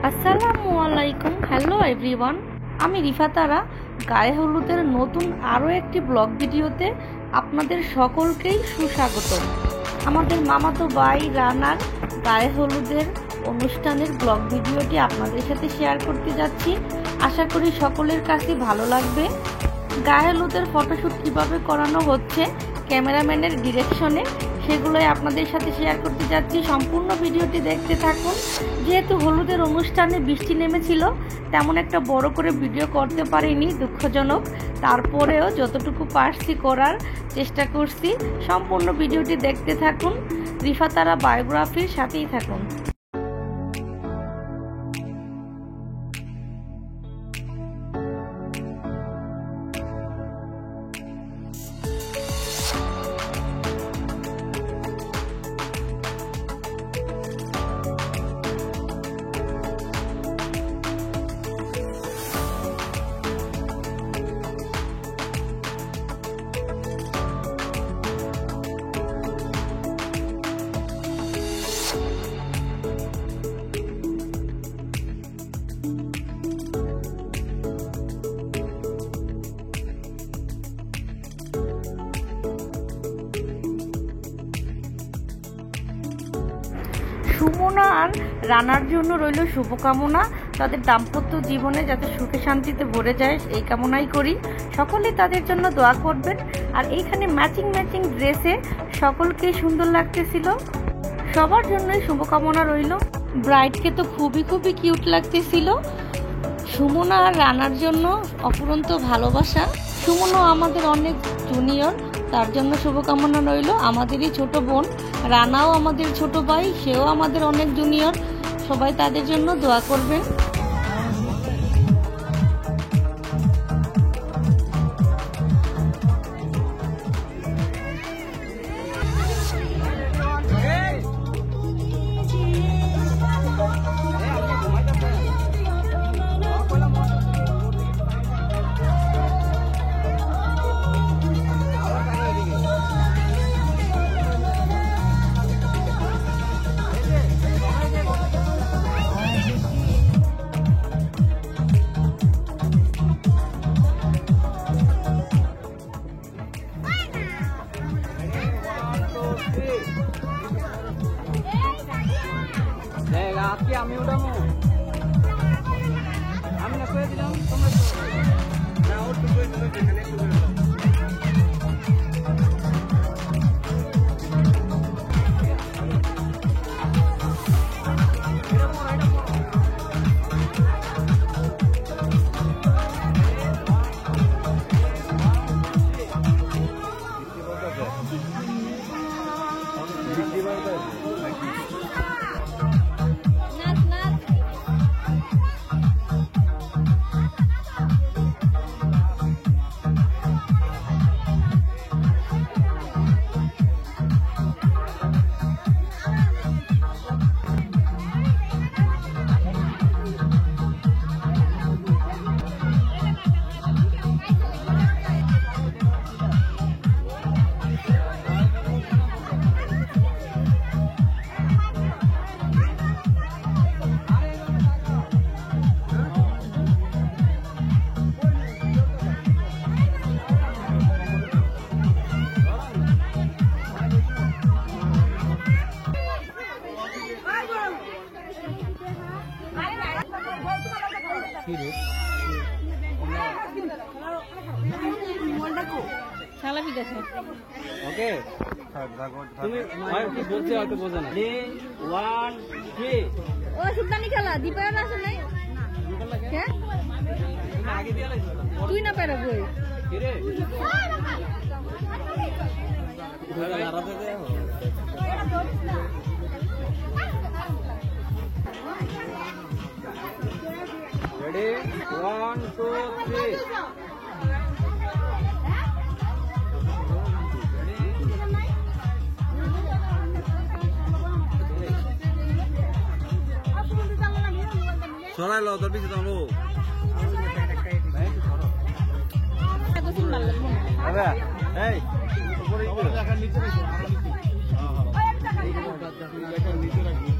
আসসালামু আলাইকুম। Hello everyone, আমি রিফাতারা গায়ে হলুদের নতুন আরও একটি ব্লগ ভিডিওতে আপনাদের সকলকেই সুস্বাগত। আমাদের মামাতো ভাই রানার গায়ে হলুদের অনুষ্ঠানের ব্লগ ভিডিওটি আপনাদের সাথে শেয়ার করতে যাচ্ছি। আশা করি সকলের কাছে ভালো লাগবে। গায়ে হলুদের ফটোশ্যুট কীভাবে করানো হচ্ছে ক্যামেরাম্যানের ডিরেকশনে, সেগুলোই আপনাদের সাথে শেয়ার করতে যাচ্ছি। সম্পূর্ণ ভিডিওটি দেখতে থাকুন। যেহেতু হলুদের অনুষ্ঠানে বৃষ্টি নেমেছিল, তেমন একটা বড় করে ভিডিও করতে পারিনি, দুঃখজনক। তারপরেও যতটুকু পারছি করার চেষ্টা করছি। সম্পূর্ণ ভিডিওটি দেখতে থাকুন, রিফাতারা বায়োগ্রাফির সাথেই থাকুন। সুমনা আর রানার জন্য রইল শুভকামনা, তাদের দাম্পত্য জীবনে যাতে সুখে শান্তিতে ভরে যায় এই কামনাই করি। সকলেই তাদের জন্য দোয়া করবেন। আর এইখানে ম্যাচিং ড্রেসে সকলকেই সুন্দর লাগতেছিল, সবার জন্যই শুভকামনা রইল। ব্রাইডকে তো খুবই কিউট লাগতেছিল। সুমনা আর রানার জন্য অফুরন্ত ভালোবাসা। সুমনা আমাদের অনেক জুনিয়র, তার জন্য শুভকামনা রইল। আমাদেরই ছোট বোন, রানাও আমাদের ছোট ভাই, সেও আমাদের অনেক জুনিয়র। সবাই তাদের জন্য দোয়া করবেন। আজকে আমি উঠাবো, আমি না করে দিলাম তোমরা না ওর তো করে দিলে এখানে একটু করে দাও। ওকে তুমি কি বলছো হয়তো বোঝো না। 1 3 ও সুলতানি খেলা দীপায়ন আসে নাই হ্যাঁ আগে দিয়ে লাইছো তুই না পারো বই কি রে আরাধা দে রেডি 1 2 3 সরাই লো তোর পিছে দাও এই উপরে নিচে নিচে রাখবি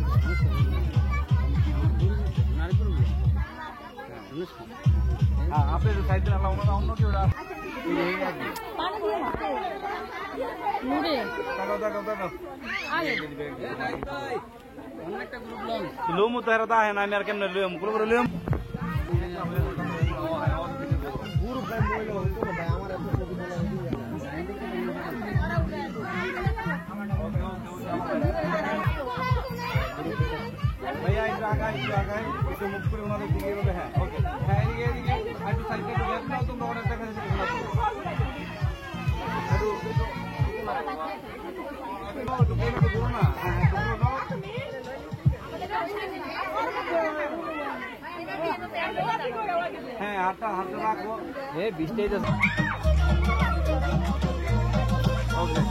হ্যাঁ আপনি সাইড দিন আল্লাহ অন্য কেউ নুরে লুমু তো হেরা আহে না আমি আর কেমনে লুম কোন করে লুম भैया इधर आगा तो मुख पर उन्होंने दिखे हुए हैं ओके है ये आज साइड पे लेफ्ट ना तुम लोगों ने देखा है तो बोलो तो बोलो ना হ্যাঁ হাতটা রাখো এই 20টাই তো ওকে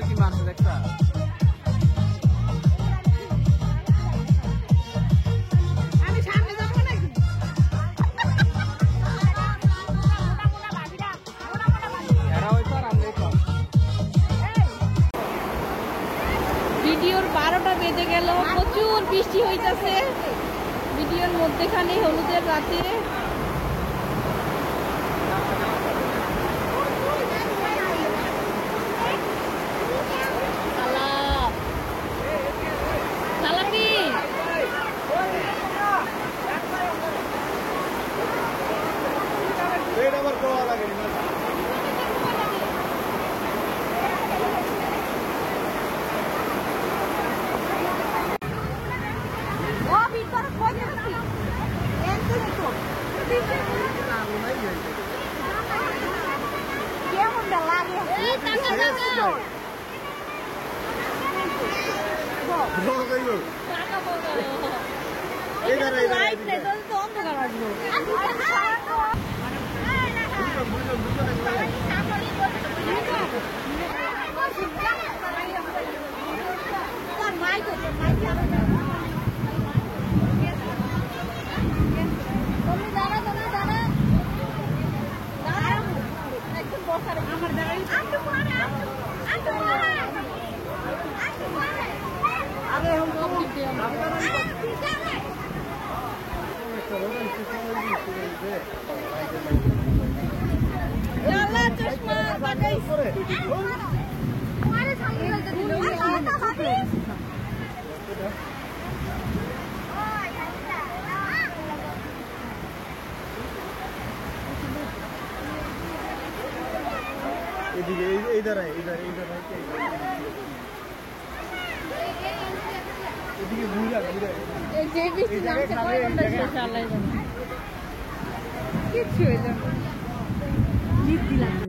কি মারছে দেখতা আমি সামনে যাব না এরা হইতো আর আমরা তো ভিডিওর 12টা বেজে গেল, প্রচুর বৃষ্টি হইতাছে ভিডিওর মধ্যেখানে হলুদের রাতে। আমার কোয়া লাগে না ও ভিতর কই যাচ্ছি এন্টুই তো কেমন লাগে এই টাকা দাও বড় কইলো টাকা বলো এদারে লাইট নেই তো অন্ধকার আসবো। চশমা এদিকে এইদারে এদিকে ঘুরে যে বৃষ্টি নামছে কয় ঘন্টা শেষ আল্লাহ জানে। কিচ্ছু হইল না, জিদ দিলাম।